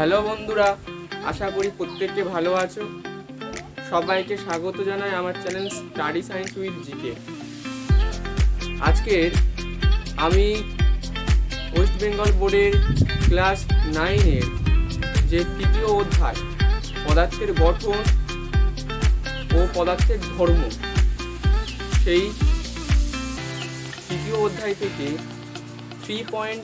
Hello বন্ধুরা, আশা করি প্রত্যেকে ভালো আছো। সবাইকে স্বাগত জানাই আমার channel study science with GK. আজকের আমি ওয়েস্ট বেঙ্গল বোর্ডের ক্লাস 9-এর যে তৃতীয় অধ্যায় পদার্থের গঠন ও পদার্থের ধর্ম, সেই তৃতীয় অধ্যায় থেকে 3.6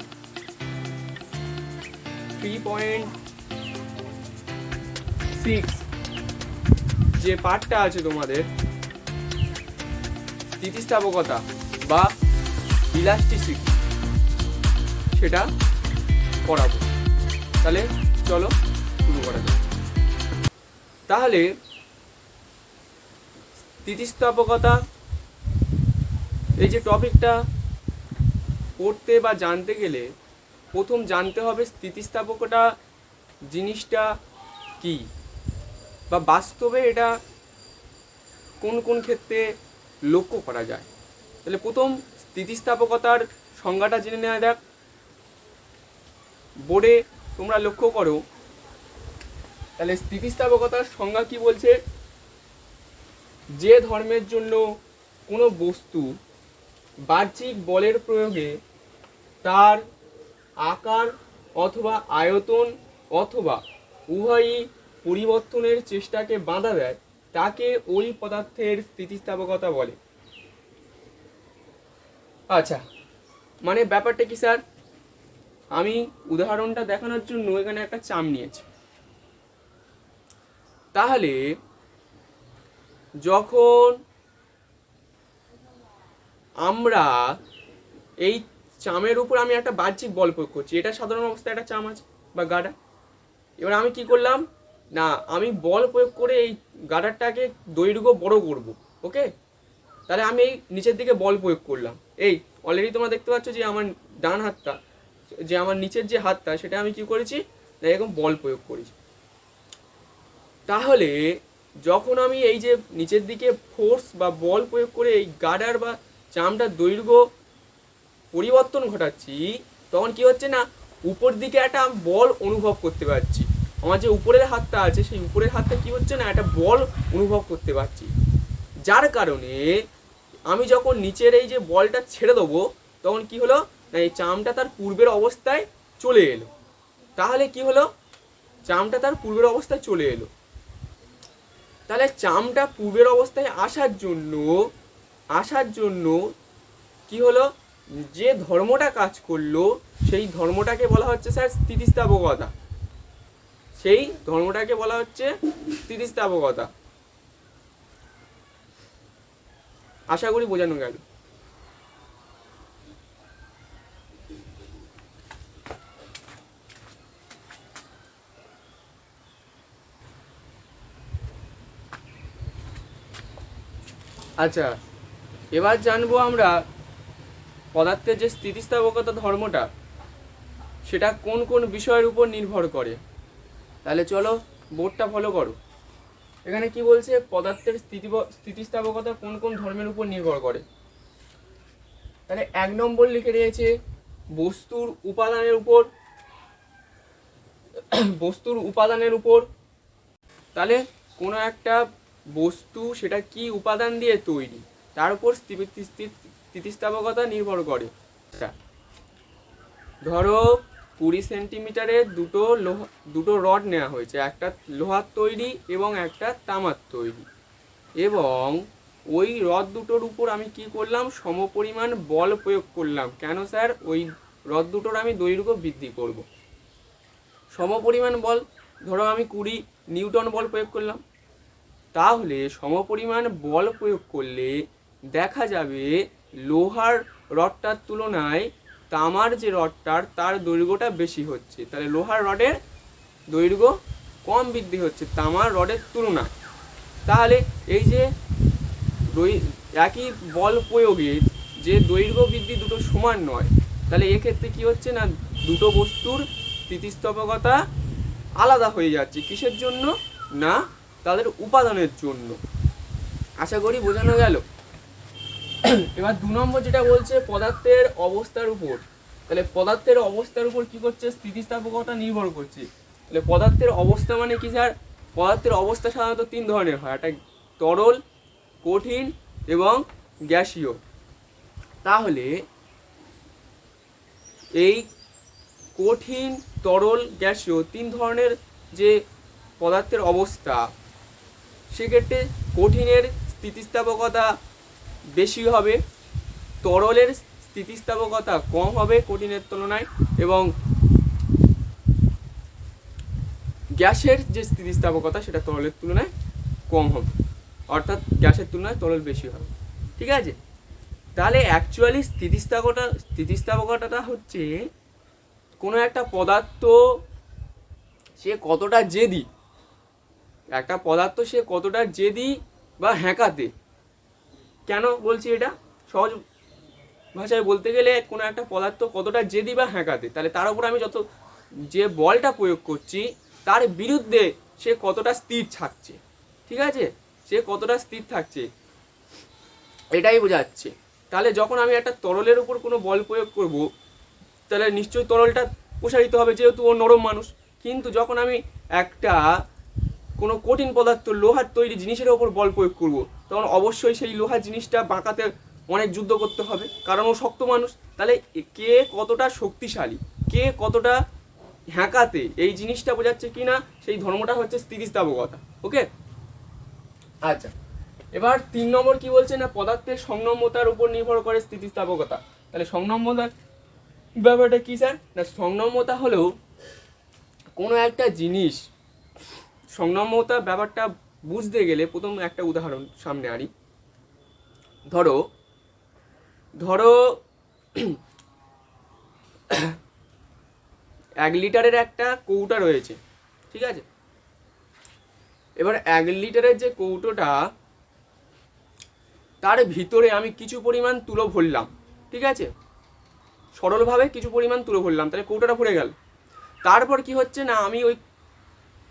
যে পার্টটা আছে তোমাদের স্থিতিস্থাপকতা বা ইলাস্টিসিটি, সেটা পড়াবো। তাহলে চলো শুরু করা যাক। তাহলে স্থিতিস্থাপকতা এই যে টপিকটা পড়তে বা জানতে গেলে প্রথম জানতে হবে স্থিতিস্থাপকতা জিনিসটা কি, বা বাস্তবে এটা কোন কোন ক্ষেত্রে লক্ষ্য করা যায়। তাহলে প্রথম স্থিতিস্থাপকতার সংজ্ঞাটা জেনে নেওয়া যাক। বোর্ডে তোমরা লক্ষ্য করো, তাহলে স্থিতিস্থাপকতার সংজ্ঞা কি বলছে, যে ধর্মের জন্য কোনো বস্তু বাহ্যিক বলের প্রয়োগে তার আকার অথবা আয়তন অথবা উভয়ই পরিবর্তনের চেষ্টাকে বাধা দেয়, তাকে ওই পদার্থের স্থিতিস্থাপকতা বলে। আচ্ছা, মানে ব্যাপারটা কি স্যার? আমি উদাহরণটা দেখানোর জন্য এখানে একটা চাম নিয়েছি। তাহলে যখন আমরা এই চামের উপর আমি একটা বাহ্যিক বল প্রয়োগ করছি, এটা সাধারণ অবস্থায় একটা চাম আছে বা গাডার। এবার আমি কি করলাম না, আমি বল প্রয়োগ করে এই গাডারটাকে দৈর্ঘ্য বড় করব। ওকে, তাহলে আমি এই নিচের দিকে বল প্রয়োগ করলাম। এই অলরেডি তোমরা দেখতে পাচ্ছ যে আমার ডান হাতটা, যে আমার নিচের যে হাতটা, সেটা আমি কি করেছি, এরকম বল প্রয়োগ করেছি। তাহলে যখন আমি এই যে নিচের দিকে ফোর্স বা বল প্রয়োগ করে এই গাডার বা চামটার দৈর্ঘ্য পরিবর্তন ঘটাচ্ছি, তখন কি হচ্ছে না, উপর দিকে একটা বল অনুভব করতে পারছি। আমার যে উপরের হাতটা আছে, সেই উপরের হাতটা কি হচ্ছে না, একটা বল অনুভব করতে পারছি। যার কারণে আমি যখন নিচের এই যে বলটা ছেড়ে দেবো, তখন কি হলো না, এই চামটা তার পূর্বের অবস্থায় চলে এলো। তাহলে কি হলো, চামটা তার পূর্বের অবস্থায় চলে এলো। তাহলে চামটা পূর্বের অবস্থায় আসার জন্য কি হলো, যে ধর্মটা কাজ করলো সেই ধর্মটাকে বলা হচ্ছে স্যার স্থিতিস্থাপকতা। সেই ধর্মটাকে বলা হচ্ছে স্থিতিস্থাপকতা। আশা করি বোঝানো গেল। আচ্ছা, এবার জানবো আমরা পদার্থের যে স্থিতিস্থাপকতা ধর্মটা, সেটা কোন কোন বিষয়ের উপর নির্ভর করে। তাহলে চলো বোর্ডটা ফলো করো। এখানে কি বলছে, পদার্থের স্থিতিস্থাপকতা কোন কোন ধর্মের উপর নির্ভর করে। তাহলে 1 নম্বর লিখে রয়েছে বস্তুর উপাদানের উপর। তাহলে কোনো একটা বস্তু সেটা কি উপাদান দিয়ে তৈরি, তার উপর স্থিতিস্থাপকতা নির্ভর করে। ধরো 20 সেন্টিমিটারের দুটো রড নেওয়া হয়েছে, একটা লোহার তৈরি এবং একটা তামার তৈরি, এবং ওই রড দুটোর উপর আমি কি করলাম, সমপরিমাণ বল প্রয়োগ করলাম। কেন স্যার? ওই রড দুটোর আমি দৈর্ঘ্য বৃদ্ধি করব। সমপরিমাণ বল, ধরো আমি 20 নিউটন বল প্রয়োগ করলাম। তাহলে সমপরিমাণ বল প্রয়োগ করলে দেখা যাবে লোহার রডটার তুলনায় তামার যে রডটার, তার দৈর্ঘ্যটা বেশি হচ্ছে। তাহলে লোহার রডের দৈর্ঘ্য কম বৃদ্ধি হচ্ছে তামার রডের তুলনায়। তাহলে এই যে একই বল প্রয়োগে যে দৈর্ঘ্য বৃদ্ধি দুটো সমান নয়, তাহলে এক্ষেত্রে কি হচ্ছে না, দুটো বস্তুর স্থিতিস্থাপকতা আলাদা হয়ে যাচ্ছে। কিসের জন্য না, তাদের উপাদানের জন্য। আশা করি বোঝানো গেল। এবার 2 নম্বর যেটা বলছে পদার্থের অবস্থার উপর। তাহলে পদার্থের অবস্থার উপর কি করছে, স্থিতিস্থাপকতা নির্ভর করছে। তাহলে পদার্থের অবস্থা মানে কি স্যার? পদার্থের অবস্থা সাধারণত 3 ধরনের হয়, একটা তরল, কঠিন এবং গ্যাসীয়। তাহলে এই কঠিন, তরল, গ্যাসীয় 3 ধরনের যে পদার্থের অবস্থা, সেক্ষেত্রে কঠিনের স্থিতিস্থাপকতা বেশি হবে, তরলের স্থিতিস্থাপকতা কম হবে কঠিনের তুলনায়, এবং গ্যাসের যে স্থিতিস্থাপকতা সেটা তরলের তুলনায় কম হবে, অর্থাৎ গ্যাসের তুলনায় তরল বেশি হবে। ঠিক আছে? তাহলে অ্যাকচুয়ালি স্থিতিস্থাপকতাটা হচ্ছে কোনো একটা পদার্থ সে কতটা জেদি, একটা পদার্থ সে কতটা জেদি বা হ্যাঁকাতে। কেন বলছি এটা? সহজ ভাষায় বলতে গেলে কোনো একটা পদার্থ কতটা জেদি বা হ্যাঁকাতে, তাহলে তার উপর আমি যত যে বলটা প্রয়োগ করছি তার বিরুদ্ধে সে কতটা স্থির থাকছে। ঠিক আছে? সে কতটা স্থির থাকছে এটাই বোঝাচ্ছে। তাহলে যখন আমি একটা তরলের উপর কোনো বল প্রয়োগ করব, তাহলে নিশ্চয়ই তরলটা প্রসারিত হবে, যেহেতু ও নরম মানুষ। কিন্তু যখন আমি একটা কোনো কঠিন পদার্থ, লোহার তৈরি জিনিসের ওপর বল প্রয়োগ করব, তখন অবশ্যই সেই লোহার জিনিসটা বাঁকাতে অনেক যুদ্ধ করতে হবে, কারণ ও শক্ত মানুষ। তাহলে কে কতটা শক্তিশালী, কে কতটা হ্যাঁকাতে, এই জিনিসটা বোঝাচ্ছে কি না, সেই ধর্মটা হচ্ছে স্থিতিস্থাপকতা। ওকে, আচ্ছা, এবার 3 নম্বর কি বলছে না, পদার্থের সংনম্যতার উপর নির্ভর করে স্থিতিস্থাপকতা। তাহলে সংনম্যতার ব্যাপারটা কি স্যার? না, সংনম্যতা হলো কোনো একটা জিনিস, সংনম্যতা ব্যাপারটা বুঝতে গেলে প্রথম একটা উদাহরণ সামনে আনি। ধরো 1 লিটারের একটা কৌটা রয়েছে। ঠিক আছে? এবার 1 লিটারের যে কৌটোটা, তার ভিতরে আমি কিছু পরিমাণ তুলো ভরলাম। ঠিক আছে? সরলভাবে কিছু পরিমাণ তুলো ভরলাম, তাহলে কৌটোটা ভরে গেল। তারপর কি হচ্ছে না, আমি ওই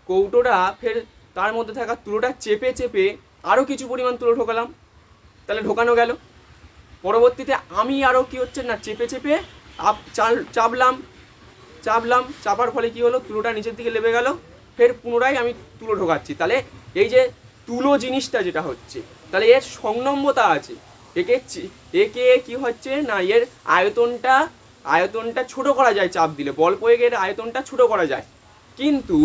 কৌটোটা ফের তার মধ্যে থাকা তুলোটা চেপে চেপে আরও কিছু পরিমাণ তুলো ঢোকালাম, তাহলে ঢোকানো গেল। পরবর্তীতে আমি আরও কি হচ্ছে না, চেপে চেপে চাপার ফলে কি হলো, তুলোটা নিচের দিকে লেবে গেল। ফের পুনরায় আমি তুলো ঢোকাচ্ছি, তাহলে এই যে তুলো জিনিসটা যেটা হচ্ছে, তাহলে এর সংনম্যতা আছে। একে কি হচ্ছে না, এর আয়তনটা ছোট করা যায়, চাপ দিলে বল প্রয়োগের আয়তনটা ছোট করা যায়। কিন্তু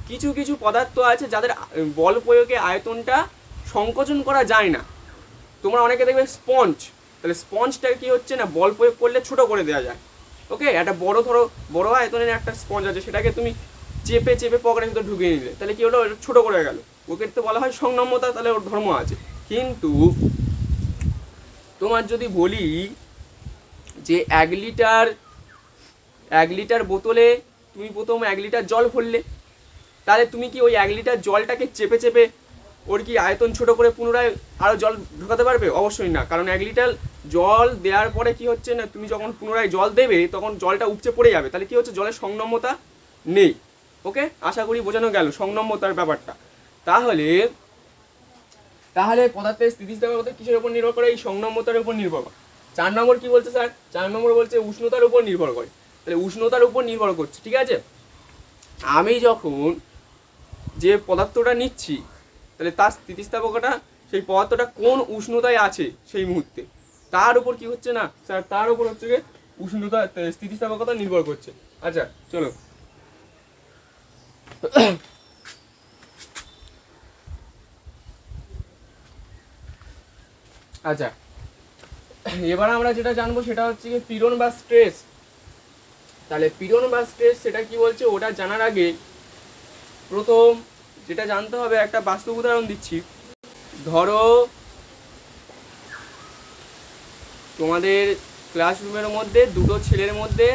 কিছু কিছু পদার্থ আছে যাদের বল প্রয়োগে আয়তনটা সংকোচন করা যায় না। তোমরা অনেকে দেখবে স্পঞ্জ, তাহলে স্পঞ্জটাকে কি হচ্ছে না, বল প্রয়োগ করলে ছোট করে দেওয়া যায়। ওকে, একটা বড় আয়তনের একটা স্পঞ্জ আছে, সেটাকে তুমি চেপে চেপে পকেটের ভিতরে ঢুকিয়ে নিলে, তাহলে কি হলো, ছোট করে গেল। ওকে তো বলা হয় সংনম্যতা, তাহলে ওর ধর্ম আছে। কিন্তু তোমার যদি বলি যে 1 লিটার বোতলে তুমি প্রথম 1 লিটার জল ভরলে, তাহলে তুমি কি ওই 1 লিটার জলটাকে চেপে চেপে ওর কি আয়তন ছোট করে পুনরায় আরও জল ঢোকাতে পারবে? অবশ্যই না, কারণ 1 লিটার জল দেওয়ার পরে কি হচ্ছে না, তুমি যখন পুনরায় জল দেবে তখন জলটা উপচে পড়ে যাবে, তাহলে কি হচ্ছে, জলের সংনম্যতা নেই। ওকে, আশা করি বোঝানো গেল সংনম্যতার ব্যাপারটা। তাহলে পদার্থের স্থিতিস্থাপকতা কিসের উপর নির্ভর করে? এই সংনম্যতার উপর নির্ভর করে। 4 নম্বর কি বলছে স্যার? 4 নম্বর বলছে উষ্ণতার উপর নির্ভর করে। তাহলে উষ্ণতার উপর নির্ভর করছে। ঠিক আছে, আমি যখন যে পদার্থটা নিচ্ছি, তাহলে তার স্থিতিস্থাপকতা, সেই পদার্থটা কোন উষ্ণতায় আছে সেই মুহূর্তে, তার উপর কি হচ্ছে না স্যার, তার উপর হচ্ছে গিয়ে উষ্ণতা, স্থিতিস্থাপকতা নির্ভর করছে। আচ্ছা চলো, আচ্ছা এবার আমরা যেটা জানবো সেটা হচ্ছে কি পীড়ন বা স্ট্রেস। তাহলে পীড়ন বা স্ট্রেস সেটা কি বলছে, ওটা জানার আগে প্রথম যেটা জানতে হবে, একটা বাস্তব উদাহরণ দিচ্ছি। ধরো তোমাদের ক্লাসরুমের মধ্যে দুটো ছেলের মধ্যে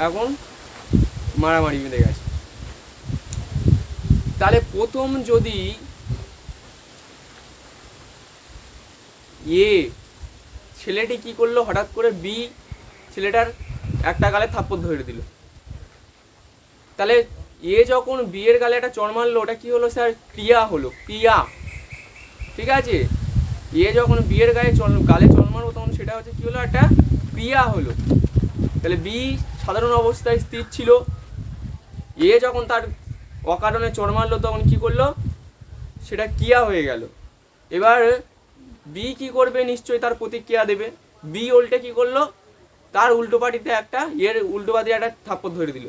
এখন মারামারি বেঁধে গেছে। তাহলে প্রথম যদি ছেলেটি কি করলো, হঠাৎ করে বি ছেলেটার একটা গালে থাপ্পড় ধরে দিল, তাহলে যখন বিয়ের গালে একটা চড় মারলো, ওটা কি হলো স্যার, ক্রিয়া হলো, ক্রিয়া। ঠিক আছে, যখন বিয়ের গালে চড় মারবো তখন সেটা হচ্ছে কি হলো, একটা ক্রিয়া হলো। তাহলে বি সাধারণ অবস্থায় স্থির ছিল, এ যখন তার অকারণে চড় মারলো তখন কি করলো, সেটা ক্রিয়া হয়ে গেল। এবার বি কি করবে, নিশ্চয়ই তার প্রতিক্রিয়া দেবে। বি উল্টে কি করলো, তার উল্টো পাটিতে একটা এর উল্টো পাটি একটা থাপ্পড় ধরে দিল।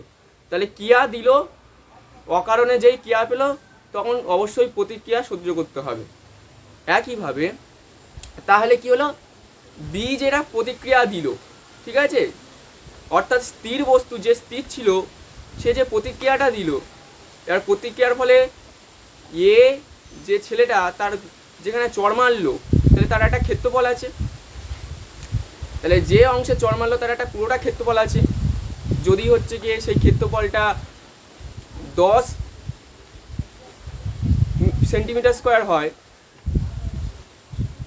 তাহলে ক্রিয়া দিল, অকারণে যেই ক্রিয়া পেল তখন অবশ্যই প্রতিক্রিয়া সহ্য করতে হবে। একইভাবে তাহলে কি হলো, বি যেটা প্রতিক্রিয়া দিল, ঠিক আছে, অর্থাৎ স্থির বস্তু যে স্থির ছিল সে যে প্রতিক্রিয়াটা দিল, এর প্রতিক্রিয়ার ফলে এ যে ছেলেটা তার যেখানে চড় মারলো তাহলে তার একটা ক্ষেত্রফল আছে। তাহলে যে অংশে চড় মারলো তার একটা পুরোটা ক্ষেত্রফল আছে। যদি হচ্ছে গিয়ে সেই ক্ষেত্রফলটা 10 সেন্টিমিটার স্কোয়ার হয়,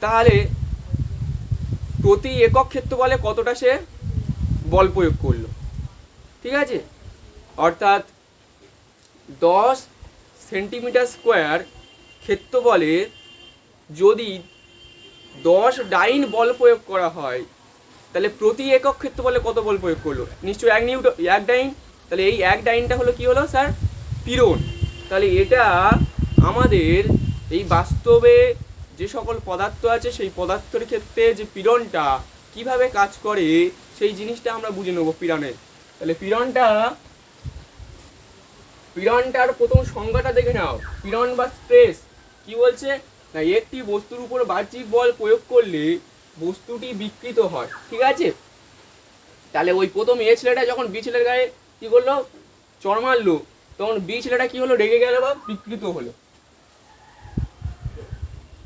তাহলে প্রতি একক ক্ষেত্রফলে কতটা সে বল প্রয়োগ করলো, ঠিক আছে। অর্থাৎ 10 সেন্টিমিটার স্কোয়ার ক্ষেত্রফলে যদি 10 ডাইন বল প্রয়োগ করা হয়, তাহলে প্রতি একক ক্ষেত্রফলে কত বল প্রয়োগ করলো, নিশ্চয়ই 1 নিউটন, 1 ডাইন। তাহলে এই 1 ডাইনটা হলো কি হলো স্যার, পীড়ন। তাহলে এটা আমাদের এই বাস্তবে যে সকল পদার্থ আছে সেই পদার্থের ক্ষেত্রে যে পীড়নটা কিভাবে কাজ করে সেই জিনিসটা আমরা বুঝে নেবো পীড়নের। তাহলে পীড়নটার প্রথম সংজ্ঞাটা দেখে নাও। পীড়ন বা স্ট্রেস কি বলছে না, একটি বস্তুর উপর বাহ্যিক বল প্রয়োগ করলে বস্তুটি বিকৃত হয়, ঠিক আছে। তাহলে ওই প্রথম এ ছেলেটা যখন বি ছেলের গায়ে কি করলো, চড় মারলো, তখন বি ছেলেটা কি হলো, রেগে গেল বা বিকৃত হলো।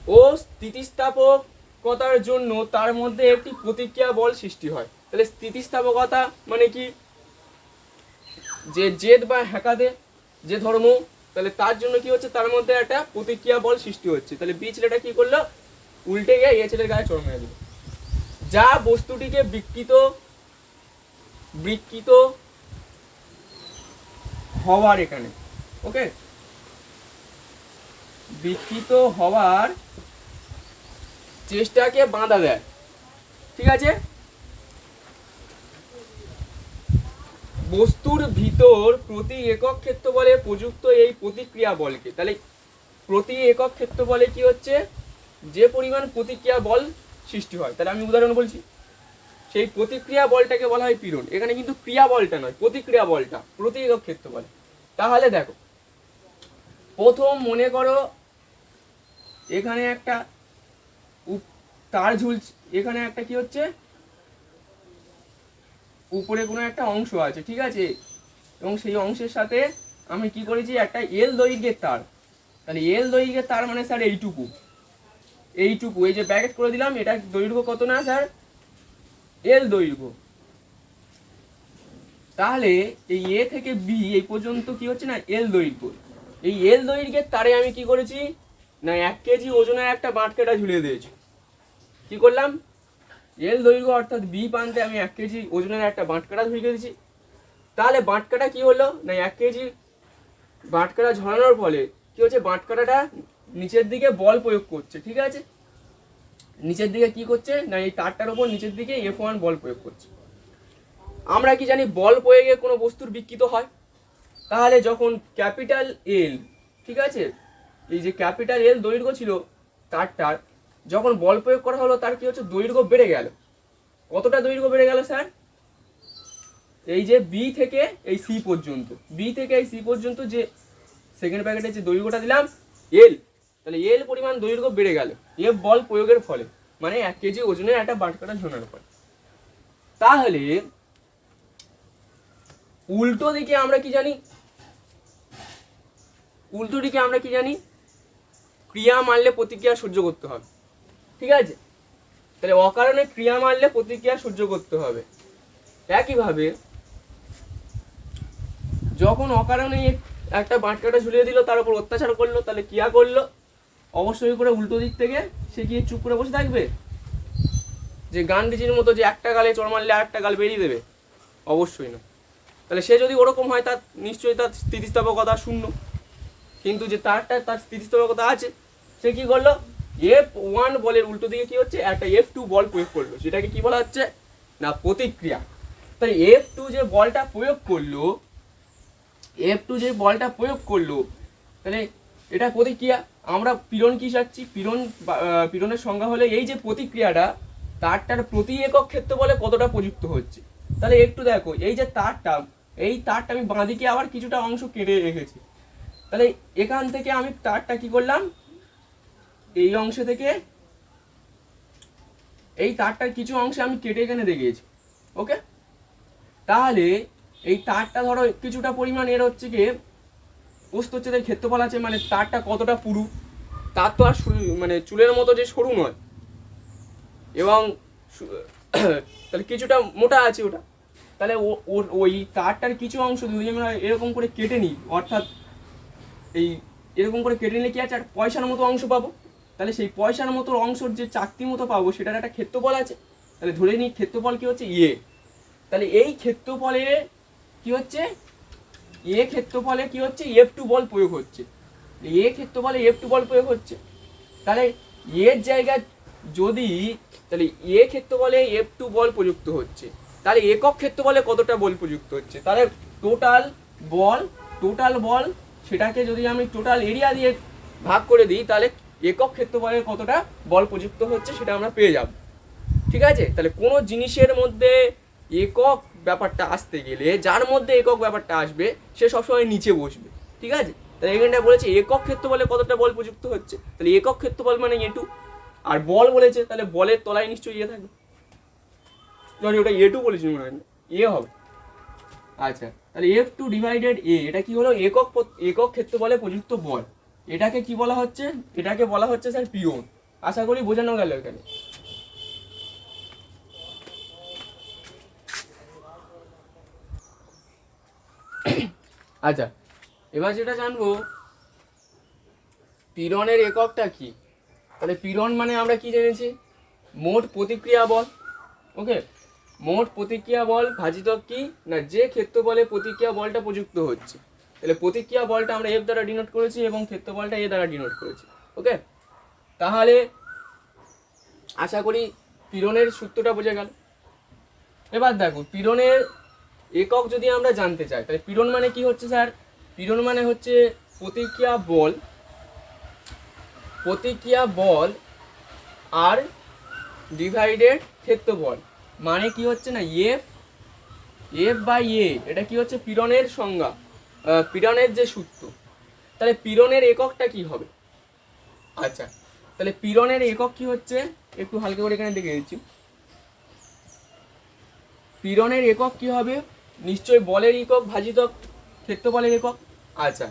ও স্থিতিস্থাপকতার জন্য তার মধ্যে একটি প্রতিক্রিয়া বল সৃষ্টি হয়। তাহলে স্থিতিস্থাপকতা মানে কি, যে জেদ বা হ্যাকাদে যে ধর্ম, তাহলে তার জন্য কি হচ্ছে, তার মধ্যে একটা প্রতিক্রিয়া বল সৃষ্টি হচ্ছে। তাহলে বি ছেলেটা কি করলো, উল্টে গিয়ে এ ছেলের গায়ে চড় মেরে দিল, যা বস্তুটিকে বিকৃত হওয়ার, এখানে ওকে, বিকৃত হওয়ার চেষ্টাকে বাধা দেয়, ঠিক আছে। বস্তুর ভিতর প্রতি একক ক্ষেত্রফলে প্রযুক্ত এই প্রতিক্রিয়া বলকে, তাহলে প্রতি একক ক্ষেত্রফলে কি হচ্ছে, যে পরিমাণ প্রতিক্রিয়া বল সৃষ্টি হয়, তাহলে আমি উদাহরণ বলছি, সেই প্রতিক্রিয়া বলটাকে বলা হয় পীড়ন। এখানে কিন্তু ক্রিয়া বলটা নয়, প্রতিক্রিয়া বলটা প্রতি একক ক্ষেত্রফলে। তাহলে দেখো, প্রথম মনে করো এখানে একটা তার ঝুলছে, এখানে একটা কি হচ্ছে, উপরে কোনো একটা অংশ আছে, ঠিক আছে, এবং সেই অংশের সাথে আমি কি করেছি, একটা এল দৈর্ঘ্যের তার। তাহলে এল দৈর্ঘ্যের তার মানে স্যার এইটুকু, এই যে ব্র্যাকেট করে দিলাম, এটা দৈর্ঘ্য কত না স্যার, এল দৈর্ঘ্য। তাহলে এই এ থেকে বি এই পর্যন্ত কি হচ্ছে না, এল দৈর্ঘ্য। এই এল দৈর্ঘ্যের তারে আমি কি করেছি না, 1 কেজি ওজনের একটা বাঁটকাটা ঝুলিয়ে দিয়েছি। কি করলাম, এল দৈর্ঘ্য অর্থাৎ বি প্রান্তে আমি 1 কেজি ওজনের একটা বাঁটকাটা ঝুলিয়ে দিয়েছি। তাহলে বাঁটকাটা কি হলো না, 1 কেজি বাঁটকাটা ঝরানোর ফলে কি হচ্ছে, বাঁটকাটাটা নিচের দিকে বল প্রয়োগ করছে, ঠিক আছে। নিচের দিকে কি করছে না, এই তারটার উপর নিচের দিকে F1 বল প্রয়োগ করছে। আমরা কি জানি, বল প্রয়োগে কোনো বস্তুর বিকৃত হয়। তাহলে যখন ক্যাপিটাল এল, ঠিক আছে, এই যে ক্যাপিটাল এল দৈর্ঘ্য ছিল তারটার, যখন বল প্রয়োগ করা হলো তার কি হচ্ছে, দৈর্ঘ্য বেড়ে গেল। কতটা দৈর্ঘ্য বেড়ে গেল স্যার, এই যে বি থেকে এই সি পর্যন্ত, বি থেকে এই সি পর্যন্ত যে সেকেন্ড প্যাকেটে যে দৈর্ঘ্যটা দিলাম এল, তাহলে এল পরিমাণ দৈর্ঘ্য বেড়ে গেল এফ বল প্রয়োগের ফলে, মানে 1 কেজি ওজনের একটা বাঁটকাটা ঝোলানোর ফলে। তাহলে উল্টো দিকে আমরা কি জানি, ক্রিয়া মারলে প্রতিক্রিয়া সহ্য করতে হবে, ঠিক আছে। তাহলে অকারণে ক্রিয়া মারলে প্রতিক্রিয়া সহ্য করতে হবে। একইভাবে যখন অকারণে একটা বাঁটকাটা ঝুলিয়ে দিল, তার উপর অত্যাচার করলো, তাহলে ক্রিয়া করলো, অবশ্যই করে উল্টো দিক থেকে সে কি চুপ করে বসে থাকবে, যে গান্ধীজির মতো যে একটা গালে চড় মারলে আরেকটা গাল বেরিয়ে দেবে, অবশ্যই না। তাহলে সে যদি ওরকম হয়, তার নিশ্চয়ই তার স্থিতিস্থাপকতা শূন্য। কিন্তু যে তার স্থিতিস্থাপকতা আছে, সে কি করলো, F1 বলের উল্টো দিকে কি হচ্ছে, একটা F2 বল প্রয়োগ করলো, সেটাকে কি বলা হচ্ছে না, প্রতিক্রিয়া। তাই F2 যে বলটা প্রয়োগ করলো, F2 যে বলটা প্রয়োগ করলো, তাহলে এটা প্রতিক্রিয়া। আমরা পীড়ন কি চাচ্ছি, পীড়নের সংজ্ঞা হলে এই যে প্রতিক্রিয়াটা তারটার প্রতি একক ক্ষেত্রফলে কতটা প্রযুক্ত হচ্ছে। তাহলে একটু দেখো, এই যে তারটা আমি বাঁদিকে আবার কিছুটা অংশ কেটে রেখেছি। তাহলে এখান থেকে আমি তারটা কি করলাম, এই অংশ থেকে এই তারটার কিছু অংশে আমি কেটে এখানে দেখিয়েছি। ওকে, তাহলে এই তারটা ধরো কিছুটা পরিমাণ এর হচ্ছে কি প্রস্থচ্ছেদের ক্ষেত্রফল আছে, মানে তারটা কতটা পুরু, তার তো আর মানে চুলের মতো যে সরু নয়, এবং তাহলে কিছুটা মোটা আছে ওটা। তাহলে ওই তারটার কিছু অংশ যদি আমরা এরকম করে কেটে নিই, অর্থাৎ এই এরকম করে কেটে নিলে কি আছে, একটা পয়সার মতো অংশ পাবো। তাহলে সেই পয়সার মতো অংশের যে চাকতি মতো পাবো সেটার একটা ক্ষেত্রফল আছে। তাহলে ধরে নিই ক্ষেত্রফল কি হচ্ছে ইয়ে। তাহলে এই ক্ষেত্রফলে কি হচ্ছে, এ ক্ষেত্রফলে কি হচ্ছে F2 বল প্রয়োগ হচ্ছে, এ ক্ষেত্রফলে F2 বল প্রয়োগ হচ্ছে। তাহলে এর জায়গায় যদি, তাহলে এ ক্ষেত্রফলে F2 বল প্রযুক্ত হচ্ছে, তাহলে একক ক্ষেত্রফলে কতটা বল প্রযুক্ত হচ্ছে। তাহলে টোটাল বল সেটাকে যদি আমি টোটাল এরিয়া দিয়ে ভাগ করে দিই, তাহলে একক ক্ষেত্রফলে কতটা বল প্রযুক্ত হচ্ছে সেটা আমরা পেয়ে যাব। ঠিক আছে, তাহলে কোনো জিনিসের মধ্যে একক ব্যাপারটা আসতে গেলে, যার মধ্যে একক ব্যাপারটা আসবে সে সবসময় নিচে বসবে। ঠিক আছে, তাহলে এখানটা বলেছে একক ক্ষেত্রফলে কতটা বল প্রযুক্ত হচ্ছে, তাহলে একক ক্ষেত্রফল মানে এ2, আর বল বলেছে তাহলে বলের তলায় নিশ্চয়ই এ থাকবে। সরি, ওটা এ2 বলেছি মনে হয়, এ হবে। আচ্ছা, তাহলে F2 ডিভাইডেড এ, এটা কি হলো, একক ক্ষেত্রফলে প্রযুক্ত বল। এটাকে কি বলা হচ্ছে, এটাকে বলা হচ্ছে স্যার পীড়ন। আশা করি বোঝানো গেল এখানে। আচ্ছা, এবার যেটা জানবো পীড়নের এককটা কি। তাহলে পীড়ন মানে আমরা কি জেনেছি, মোট প্রতিক্রিয়া বল। ওকে, মোট প্রতিক্রিয়া বল ভাজিত কি না, যে ক্ষেত্রফলে প্রতিক্রিয়া বলটা প্রযুক্ত হচ্ছে। তাহলে প্রতিক্রিয়া বলটা আমরা F দ্বারা ডিনোট করেছি এবং ক্ষেত্রফলটা এ দ্বারা ডিনোট করেছি। ওকে, তাহলে আশা করি পীড়নের সূত্রটা বোঝা গেল। এবার দেখো পীড়নের একক যদি আমরা জানতে চাই, তাহলে পীড়ন মানে কি হচ্ছে স্যার, পীড়ন মানে হচ্ছে প্রতিক্রিয়া বল আর ডিভাইডেড ক্ষেত্রফল, মানে কি হচ্ছে না এফ বাই এ, এটা কি হচ্ছে পীড়নের সংজ্ঞা, পীড়নের যে সূত্র। তাহলে পীড়নের এককটা কি হবে। আচ্ছা, তাহলে পীড়নের একক কি হচ্ছে, একটু হালকা করে এখানে দেখে দিচ্ছি। পীড়নের একক কি হবে, নিশ্চয়ই বলের একক ভাজিত ক্ষেত্রফলের একক। আচ্ছা,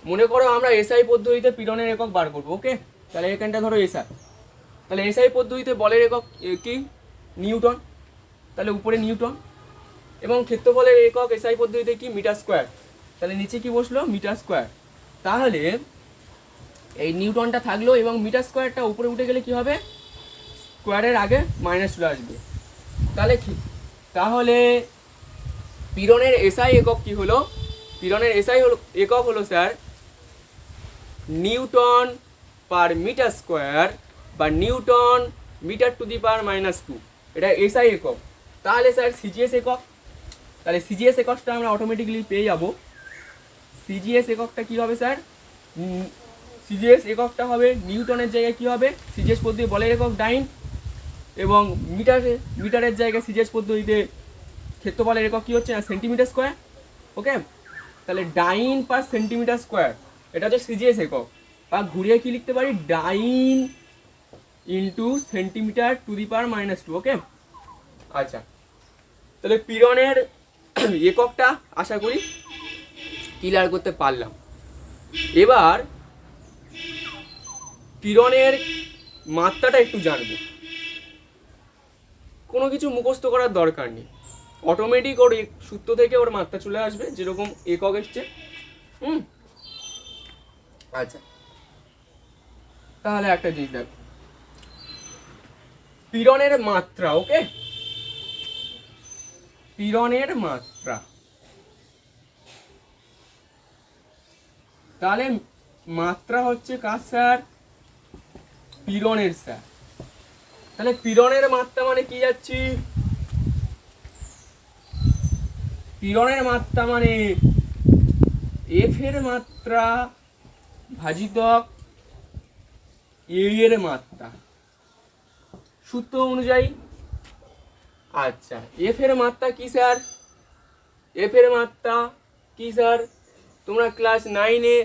মনে করো আমরা এসআই পদ্ধতিতে পীড়নের একক বার করবো। ওকে, তাহলে এখানটা ধরো এসআই, তাহলে এসআই পদ্ধতিতে বলের একক কি, নিউটন। তাহলে উপরে নিউটন, এবং ক্ষেত্রফলের একক এসআই পদ্ধতিতে কি, মিটার স্কোয়ার। তাহলে নিচে কি বসলো, মিটার স্কোয়ার। তাহলে এই নিউটনটা থাকলো এবং মিটার স্কোয়ারটা উপরে উঠে গেলে কি হবে, স্কোয়ারের আগে মাইনাস চলে আসবে। তাহলে কি, তাহলে পীড়নের এসআই একক কি হলো, পীড়নের এসআই একক হলো sir newton per metre square বা newton metre to the power -2, এটা এসআই একক। তাহলে স্যার সিজিএস একক, তাহলে সিজিএস এককটা আমরা অটোমেটিক্যালি পেয়ে যাব। সিজিএস এককটা কি হবে স্যার, সিজিএস এককটা হবে নিউটনের জায়গায় কি হবে, সিজিএস পদ্ধতি বলের একক ডাইন, এবং মিটারের জায়গায় সিজিএস পদ্ধতিতে ক্ষেত্রফলের একক কি হচ্ছে, সেন্টিমিটার স্কোয়ার। ওকে, তাহলে ডাইন পার সেন্টিমিটার স্কোয়ার, এটা হচ্ছে সিজিএস একক। বা ঘুরিয়ে কি লিখতে পারি, dyne into centimetre to the power -2। Okay, আচ্ছা, তাহলে পীড়নের এককটা আশা করি ক্লিয়ার করতে পারলাম। এবার পীড়নের মাত্রাটা একটু জানবো। কোনো কিছু মুখস্থ করার দরকার নেই, অটোমেটিক ওর সূত্র থেকে ওর মাত্রা চলে আসবে, যেরকম একক এসছে। আচ্ছা, তাহলে একটা জিনিস দেখো, পীড়নের মাত্রা। ওকে, পীড়নের মাত্রা, তাহলে মাত্রা হচ্ছে কার স্যার, পীড়নের স্যার। তাহলে পীড়নের মাত্রা মানে কি যাচ্ছি, পীড়নের মাত্রা মানে এফ এর মাত্রা ভাজিতক এ এর মাত্রা সূত্র অনুযায়ী। আচ্ছা, এফ এর মাত্রা কি স্যার? এফ এর মাত্রা কি স্যার? তোমরা ক্লাস 9-এ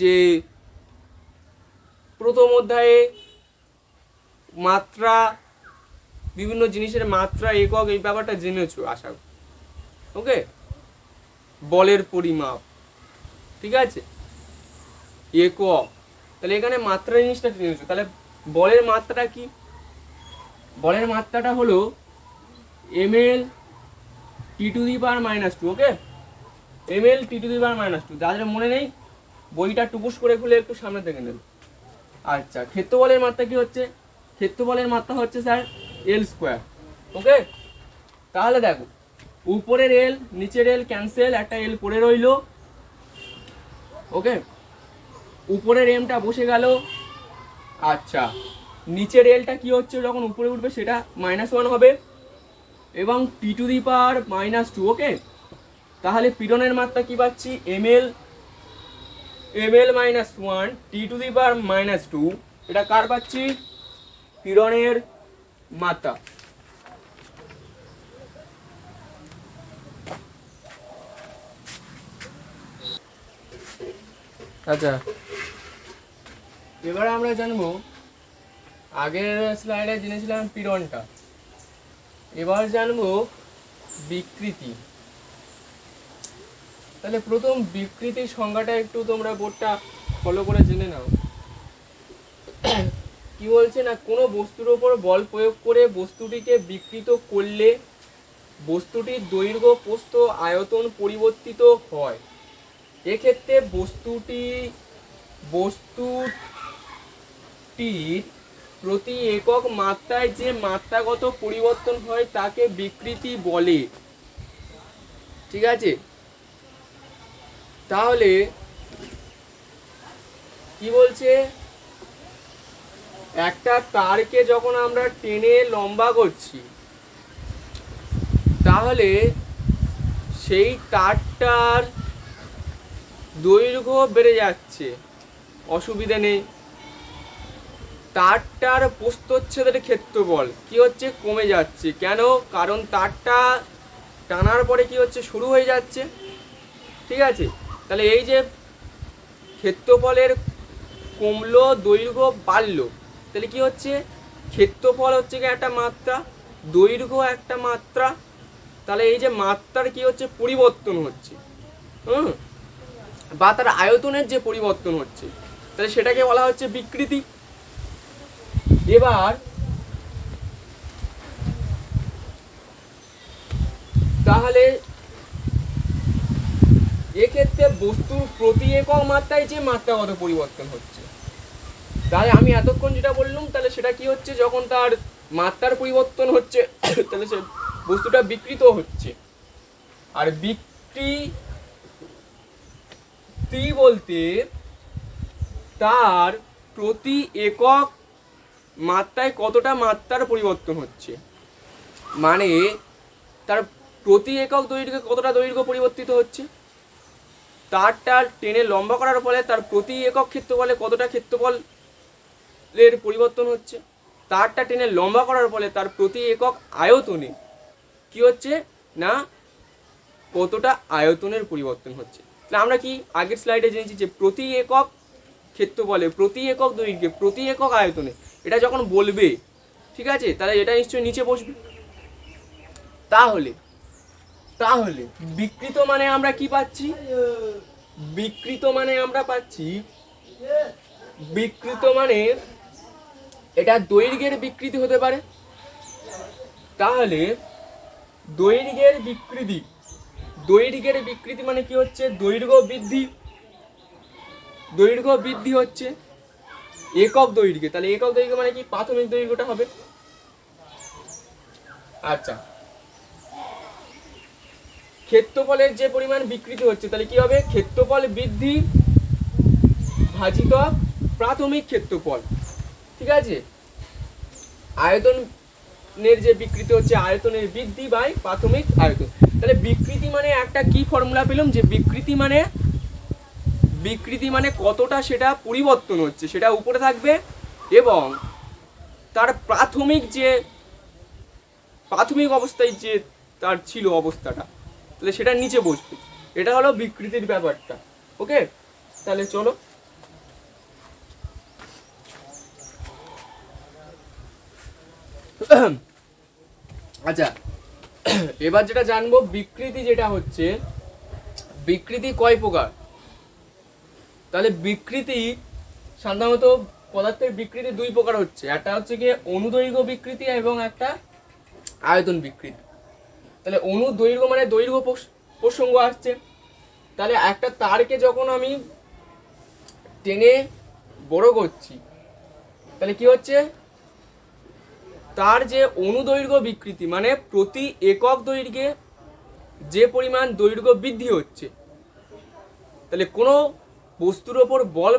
যে প্রথম অধ্যায়ে মাত্রা, বিভিন্ন জিনিসের মাত্রা, একক, এই ব্যাপারটা জেনেছো আশা করি। ওকে, বলের পরিমাপ, ঠিক আছে, একক। তাহলে এখানে মাত্রা জিনিসটা জেনেছো। তাহলে বলের মাত্রাটা কি? বলের মাত্রাটা হলো ml T⁻²। ওকে, ml T⁻²। যাদের মনে নেই বইটা টুকুস করে খুলে একটু সামনে থেকে নেবে। আচ্ছা, ক্ষেত্রবলের মাত্রা কি হচ্ছে? ক্ষেত্রবলের মাত্রা হচ্ছে স্যার L²। ওকে, তাহলে দেখো, উপরের এল নিচের এল ক্যান্সেল, একটা এল পড়ে রইল। ওকে, উপরের এমটা বসে গেল। আচ্ছা, নিচের এলটা কি হচ্ছে যখন উপরে উঠবে সেটা -1 হবে এবং T⁻²। ওকে, তাহলে পীড়নের মাত্রা কি পাচ্ছি? ml -1 T⁻²। এটা কার পাচ্ছি? পীড়নের মাত্রা। আচ্ছা, এবারে আমরা জানবো, আগের স্লাইডে জেনেছিলাম পীড়নটা, এবার জানবো বিকৃতি। তাহলে প্রথম বিকৃতির সংজ্ঞাটা একটু তোমরা বোর্ডটা ফলো করে জেনে নাও। কি বলছে না, কোনো বস্তুর ওপর বল প্রয়োগ করে বস্তুটিকে বিকৃত করলে বস্তুটির দৈর্ঘ্য, প্রস্থ, আয়তন পরিবর্তিত হয়। এক্ষেত্রে বস্তুটির প্রতি একক মাত্রায় যে মাত্রাগত পরিবর্তন হয় তাকে বিকৃতি বলে। ঠিক আছে, তাহলে কি বলছে, একটা তারকে যখন আমরা টেনে লম্বা করছি তাহলে সেই তারটার দৈর্ঘ্য বেড়ে যাচ্ছে, অসুবিধা নেই। তারটার প্রস্থচ্ছেদের ক্ষেত্রফল কি হচ্ছে? কমে যাচ্ছে। কেন? কারণ তারটা টানার পরে কি হচ্ছে? শুরু হয়ে যাচ্ছে। ঠিক আছে, তাহলে এই যে ক্ষেত্রফলের কমলো, দৈর্ঘ্য বাড়লো, তাহলে কি হচ্ছে? ক্ষেত্রফল হচ্ছে কি একটা মাত্রা, দৈর্ঘ্য একটা মাত্রা, তাহলে এই যে মাত্রার কি হচ্ছে? পরিবর্তন হচ্ছে, বা তার আয়তনের যে পরিবর্তন হচ্ছে, তাহলে সেটাকে বলা হচ্ছে বিকৃতি। এবার তাহলে এক্ষেত্রে বস্তুর প্রতি একক মাত্রায় যে মাত্রাগত পরিবর্তন হচ্ছে, তাহলে আমি এতক্ষণ যেটা বললাম, তাহলে সেটা কি হচ্ছে? যখন তার মাত্রার পরিবর্তন হচ্ছে তাহলে সে বস্তুটা বিকৃত হচ্ছে। আর বিকৃতি বলতে তার প্রতি একক মাত্রায় কতটা মাত্রার পরিবর্তন হচ্ছে, মানে তার প্রতি একক দৈর্ঘ্যে কতটা দৈর্ঘ্য পরিবর্তিত হচ্ছে, তারটা টেনে লম্বা করার ফলে তার প্রতি একক ক্ষেত্রফলে কতটা ক্ষেত্রফলের পরিবর্তন হচ্ছে, তারটা টেনে লম্বা করার ফলে তার প্রতি একক আয়তনে কি হচ্ছে না, কতটা আয়তনের পরিবর্তন হচ্ছে। তাহলে আমরা কি আগের স্লাইডে জেনেছি যে প্রতি একক ক্ষেত্রফলে, প্রতি একক দৈর্ঘ্যে, প্রতি একক আয়তনে, এটা যখন বলবে, ঠিক আছে, তাহলে এটা নিশ্চয়ই নিচে বসবে। তাহলে তাহলে বিকৃত মানে আমরা কি পাচ্ছি? বিকৃত মানে আমরা পাচ্ছি, বিকৃত মানে এটা দৈর্ঘ্যের বিকৃতি হতে পারে। তাহলে দৈর্ঘ্যের বিকৃতি, দৈর্ঘ্যের বিকৃতি মানে কি হচ্ছে? দৈর্ঘ্য বৃদ্ধি, দৈর্ঘ্য বৃদ্ধি হচ্ছে একক দৈর্ঘ্যে। তাহলে একক দৈর্ঘ্য মানে কি? প্রাথমিক দৈর্ঘ্যটা হবে। আচ্ছা, ক্ষেত্রফলের যে পরিমাণ বিকৃতি হচ্ছে, তাহলে কি হবে? ক্ষেত্রফল বৃদ্ধি ভাজিতক প্রাথমিক ক্ষেত্রফল। ঠিক আছে, আয়তন আয়তনের যে বিকৃতি হচ্ছে আয়তনের বৃদ্ধি বাই প্রাথমিক আয়তন। তাহলে বিকৃতি মানে একটা কি ফর্মুলা পেলাম, যে বিকৃতি মানে কতটা সেটা পরিবর্তন হচ্ছে সেটা উপরে থাকবে, এবং তার প্রাথমিক অবস্থায় যে তার ছিল অবস্থাটা, তাহলে সেটা নিচে বসবে। এটা হলো বিকৃতির ব্যাপারটা। ওকে, তাহলে চলো। আচ্ছা, এবার যেটা জানবো বিকৃতি যেটা হচ্ছে, বিকৃতি কয় প্রকার। তাহলে বিকৃতি সাধারণত পদার্থের বিকৃতি দুই প্রকার হচ্ছে, একটা হচ্ছে গিয়ে অনুদৈর্ঘ্য বিকৃতি এবং একটা আয়তন বিকৃতি। তাহলে অনুদৈর্ঘ্য মানে দৈর্ঘ্য প্রসঙ্গ আসছে। তাহলে একটা তারকে যখন আমি টেনে বড় করছি, তাহলে কি হচ্ছে, তার যে অনুদৈর্ঘ্য বিকৃতি মানে প্রতি একক দৈর্ঘ্যে যে পরিমাণ দৈর্ঘ্য বৃদ্ধি হচ্ছে, তাহলে কোনো বস্তুর ওপর বল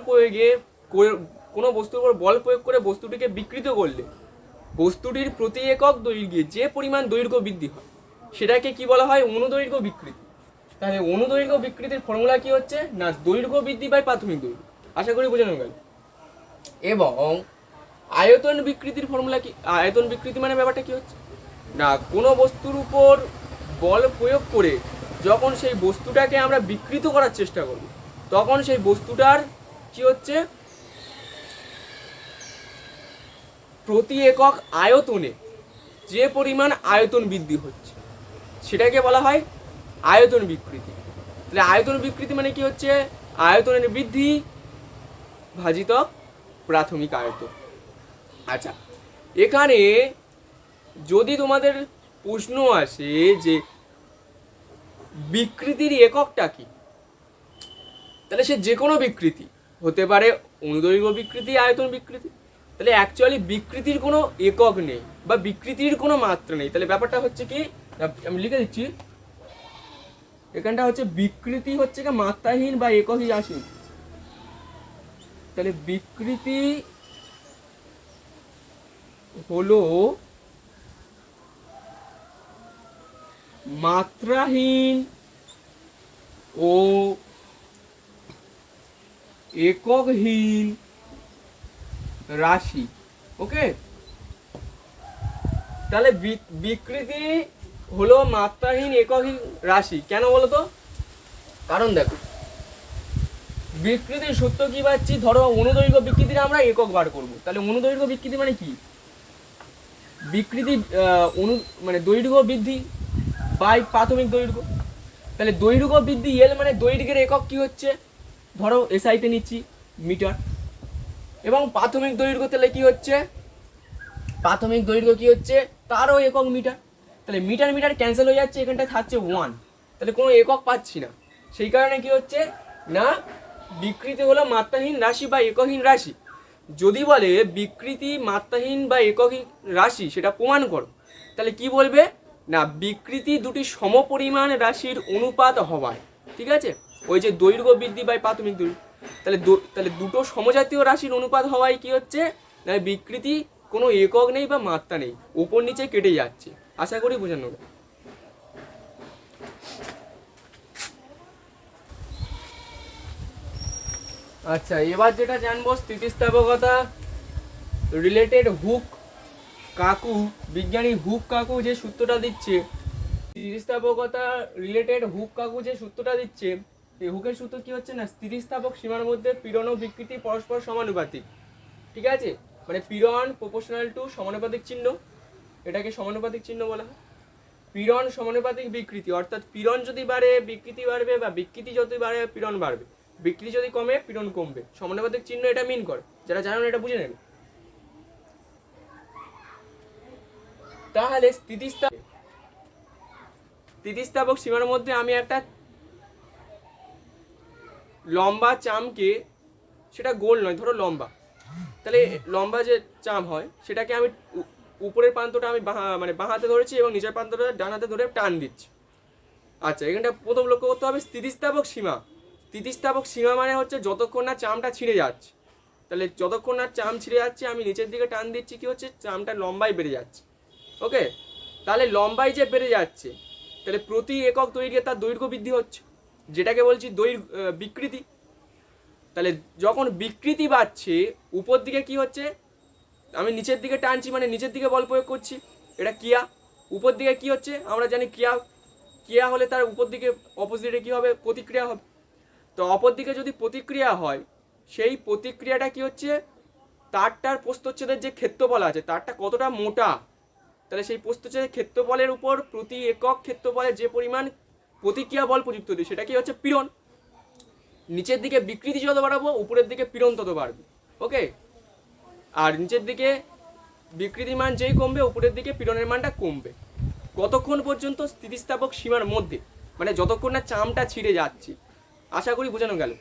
প্রয়োগ করে বস্তুটিকে বিকৃত করলে বস্তুটির প্রতি একক দৈর্ঘ্যে যে পরিমাণ দৈর্ঘ্য বৃদ্ধি হয় সেটাকে কি বলা হয়, অনুদৈর্ঘ্য বিকৃতি। তাহলে অনুদৈর্ঘ্য বিকৃতির ফর্মুলা কি হচ্ছে না, দৈর্ঘ্য বৃদ্ধি বাই প্রাথমিক দৈর্ঘ্য। আশা করি বোঝানো গেল। এবং আয়তন বিকৃতির ফর্মুলা কি, আয়তন বিকৃতি মানে ব্যাপারটা কি হচ্ছে না, কোনো বস্তুর উপর বল প্রয়োগ করে যখন সেই বস্তুটাকে আমরা বিকৃত করার চেষ্টা করব, তখন সেই বস্তুটার কি হচ্ছে, প্রতি একক আয়তনে যে পরিমাণ আয়তন বৃদ্ধি হচ্ছে সেটাকে বলা হয় আয়তন বিকৃতি। তাহলে আয়তন বিকৃতি মানে কি হচ্ছে, আয়তনের বৃদ্ধি ভাজিত প্রাথমিক আয়তন। আচ্ছা, এখানে যদি তোমাদের প্রশ্ন আসে যে বিকৃতির এককটা কি, তাহলে সে যে কোনো বিকৃতি হতে পারে, অনুদৈর্ঘ্য বিকৃতি, আয়তন বিকৃতি। তাহলে অ্যাকচুয়ালি বিকৃতির কোনো একক নেই বা বিকৃতির কোনো মাত্রা নেই। তাহলে ব্যাপারটা হচ্ছে কি, আমি লিখে দিচ্ছি, এখানটা হচ্ছে বিকৃতি হচ্ছে কি মাত্রাহীন বা এককই রাশি। তাহলে বিকৃতি হলো মাত্রাহীন ও এককহীন রাশি। ওকে, তাহলে বিকৃতি হলো মাত্রাহীন এককহীন রাশি। কেন বলো তো, কারণ দেখো বিকৃতির সূত্র কি পাচ্ছি, ধরো অনুদৈর্ঘ্য বিকৃতির আমরা একক বার করব। তাহলে অনুদৈর্ঘ্য বিকৃতি মানে কি, বিকৃতি মানে দৈর্ঘ্য বৃদ্ধি বাই প্রাথমিক দৈর্ঘ্য। তাহলে দৈর্ঘ্য বৃদ্ধি এল মানে দৈর্ঘ্যের একক কি হচ্ছে, ধরো এসআইতে নিচ্ছি মিটার, এবং প্রাথমিক দৈর্ঘ্য তাহলে কি হচ্ছে, প্রাথমিক দৈর্ঘ্য কি হচ্ছে তারও একক মিটার। তাহলে মিটার মিটার ক্যান্সেল হয়ে যাচ্ছে, এখানটায় থাকছে 1, তাহলে কোনো একক পাচ্ছি না। সেই কারণে কি হচ্ছে না, বিকৃতি হলো মাত্রাহীন রাশি বা এককহীন রাশি। যদি বলে বিকৃতি মাত্রাহীন বা এককহীন রাশি সেটা প্রমাণ করো, তাহলে কি বলবে না, বিকৃতি দুটি সমপরিমাণ রাশির অনুপাত হওয়ায়, ঠিক আছে, ওই যে দৈর্ঘ্য বৃদ্ধি বাই প্রাথমিক দৈর্ঘ্য, তাহলে দুটো সমজাতীয় রাশির অনুপাত হওয়ায় কি হচ্ছে না, বিকৃতি কোনো একক নেই বা মাত্রা নেই, উপর নিচে কেটে যাচ্ছে। আশা করি বোঝানো গেল। আচ্ছা, এবার যেটা জানবো স্থিতিস্থাপকতা রিলেটেড হুক কাকু, বিজ্ঞানী হুক কাকু যে সূত্রটা দিচ্ছে, স্থিতিস্থাপকতা রিলেটেড হুক কাকু যে সূত্রটা দিচ্ছে, এই হুকের সূত্র কি হচ্ছে না, স্থিতিস্থাপক সীমার মধ্যে পীড়ন ও বিকৃতি পরস্পর সমানুপাতিক। ঠিক আছে, মানে পীড়ন প্রপোর্শনাল টু সমানুপাতিক চিহ্ন, এটাকে সমানুপাতিক চিহ্ন বলা হয়। পীড়ন সমানুপাতিক বিকৃতি, অর্থাৎ পীড়ন যদি বাড়ে বিকৃতি বাড়বে, বা বিকৃতি যদি বাড়ে পীড়ন বাড়বে, বিকৃতি যদি কমে পীড়ন কমবে। সমানুপাতিক চিহ্ন এটা মিন করে, যারা জানেন এটা বুঝে নেবে। তাহলে স্থিতিস্থাপক সীমার মধ্যে আমি একটা লম্বা চামকে, সেটা গোল নয়, ধরো লম্বা, তাহলে লম্বা যে চাম হয় সেটাকে আমি উপরের প্রান্তটা আমি বাঁ হাতে ধরেছি এবং নিচের প্রান্তটা ডান হাতে ধরে টান দিচ্ছি। আচ্ছা, এখানটা প্রথম লক্ষ্য করতে হবে স্থিতিস্থাপক সীমা। স্থিতিস্থাপক সীমা মানে হচ্ছে যতক্ষণ না চামটা ছিঁড়ে যাচ্ছে। তাহলে যতক্ষণ না চাম ছিঁড়ে যাচ্ছে আমি নিচের দিকে টান দিচ্ছি, কি হচ্ছে চামটা লম্বায় বেড়ে যাচ্ছে। ওকে, তাহলে লম্বাই যে বেড়ে যাচ্ছে, তাহলে প্রতি একক দৈর্ঘ্যে তার দৈর্ঘ্য বৃদ্ধি হচ্ছে, যেটাকে বলছি বিকৃতি। তাহলে যখন বিকৃতি বাড়ছে, উপর দিকে কি হচ্ছে, আমি নিচের দিকে টানছি মানে নিচের দিকে বল প্রয়োগ করছি, এটা ক্রিয়া। উপর দিকে কি হচ্ছে, আমরা জানি ক্রিয়া, ক্রিয়া হলে তার উপর দিকে অপোজিটে কি হবে, প্রতিক্রিয়া হবে। তো অপর দিকে যদি প্রতিক্রিয়া হয়, সেই প্রতিক্রিয়াটা কি হচ্ছে, তারটার প্রস্থচ্ছেদের যে ক্ষেত্রফল আছে, তারটা কতটা মোটা, তাহলে সেই প্রস্থচ্ছেদের ক্ষেত্রফলের উপর প্রতি একক ক্ষেত্রফলে যে পরিমাণ প্রতিক্রিয়া বল প্রযুক্ত হচ্ছে, সেটা কি হচ্ছে, পীড়ন। নিচের দিকে বিকৃতি যত বাড়াবো, উপরের দিকে পীড়ন তত বাড়বে। ওকে, আর নিচের দিকে বিকৃতির মান যেই কমবে, উপরের দিকে পীড়নের মানটা কমবে। কতক্ষণ পর্যন্ত, স্থিতিস্থাপক সীমার মধ্যে, মানে যতক্ষণ না চামটা ছিঁড়ে যাচ্ছে। আশা করি বোঝানো গেল।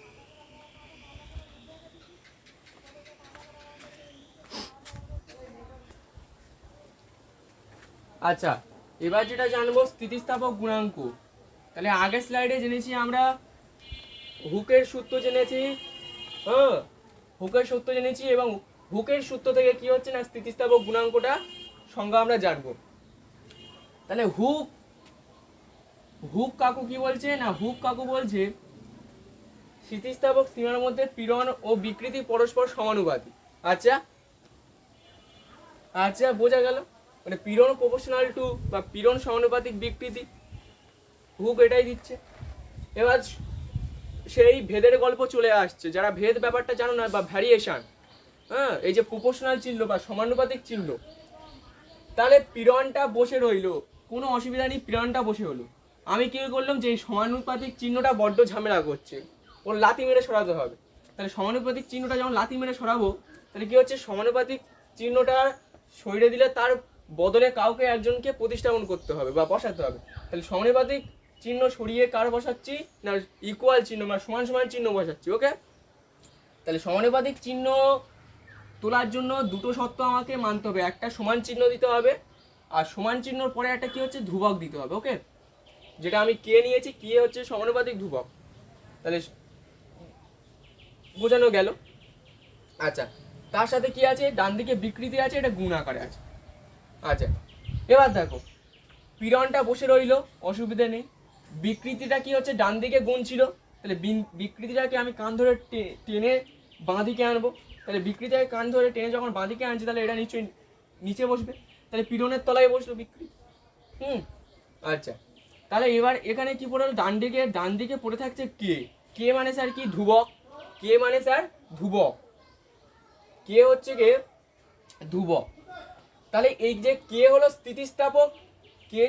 আচ্ছা, এবার যেটা জানবো স্থিতিস্থাপক গুণাঙ্ক। তাহলে আগের স্লাইডে জেনেছি আমরা হুকের সূত্র জেনেছি, হ্যাঁ হুকের সূত্র জেনেছি, এবং হুকের সূত্র থেকে কি হচ্ছে না, স্থিতিস্থাপক গুণাঙ্কটা সংজ্ঞা আমরা জানবো। তাহলে হুক কাকু কি বলছে না, হুক কাকু বলছে স্থিতিস্থাপক সীমার মধ্যে পীড়ন ও বিকৃতি পরস্পর সমানুপাতিক। আচ্ছা আচ্ছা, বোঝা গেল, মানে পীড়ন প্রপোর্শনাল টু, বা পীড়ন সমানুপাতিক বিকৃতি, হুক এটাই দিচ্ছে। এবার সেই ভেদের গল্প চলে আসছে, যারা ভেদ ব্যাপারটা জানো না, বা ভ্যারিয়েশন, হ্যাঁ এই যে প্রপোর্শনাল চিহ্ন বা সমানুপাতিক চিহ্ন, তাহলে পীড়নটা বসে রইলো, কোনো অসুবিধা নেই, পীড়নটা বসে হলো। আমি কি করলাম, যে এই সমানুপাতিক চিহ্নটা বড্ড ঝামেলা করছে, ওর লাথি মেরে সরাতে হবে। তাহলে সমানুপাতিক চিহ্নটা যখন লাথি মেরে সরাবো, তাহলে কি হচ্ছে, সমানুপাতিক চিহ্নটা সরিয়ে দিলে তার বদলে কাউকে একজনকে প্রতিস্থাপন করতে হবে বা বসাতে হবে। তাহলে সমানুপাতিক চিহ্ন সরিয়ে কার বসাচ্ছি না, ইকুয়াল চিহ্ন বা সমান সমান চিহ্ন বসাচ্ছি। ওকে, তাহলে সমানুপাতিক চিহ্ন তোলার জন্য দুটো শর্ত আমাকে মানতে হবে, একটা সমান চিহ্ন দিতে হবে, আর সমান চিহ্নর পরে একটা কি হচ্ছে, ধ্রুবক দিতে হবে। ওকে, যেটা আমি কে নিয়েছি, কে হচ্ছে সমানুপাতিক ধ্রুবক। তাহলে বোঝানো গেল। আচ্ছা, তার সাথে কি আছে, ডান দিকে বিকৃতি আছে, এটা গুণ আকারে আছে। আচ্ছা, এবার দেখো পীড়নটা বসে রইলো, অসুবিধা নেই। বিকৃতিটা কি হচ্ছে, ডান দিকে গুণ ছিল, তাহলে বিকৃতিটাকে আমি কান ধরে টেনে বাঁ দিকে আনবো। তাহলে বিকৃতিটাকে কান ধরে টেনে যখন বাঁ দিকে আনছি, তাহলে এটা নিশ্চয়ই নিচে বসবে, তাহলে পীড়নের তলায় বসলো বিকৃতি। আচ্ছা, তাহলে এবার এখানে কি পড়লো, ডান দিকে পড়ে থাকছে কে। কে মানে স্যার কি, ধ্রুবক। কে মানে স্যার ধ্রুবক, কে হচ্ছে কে, ধ্রুবক। তাহলে এই যে কে হলো স্থিতিস্থাপক, কে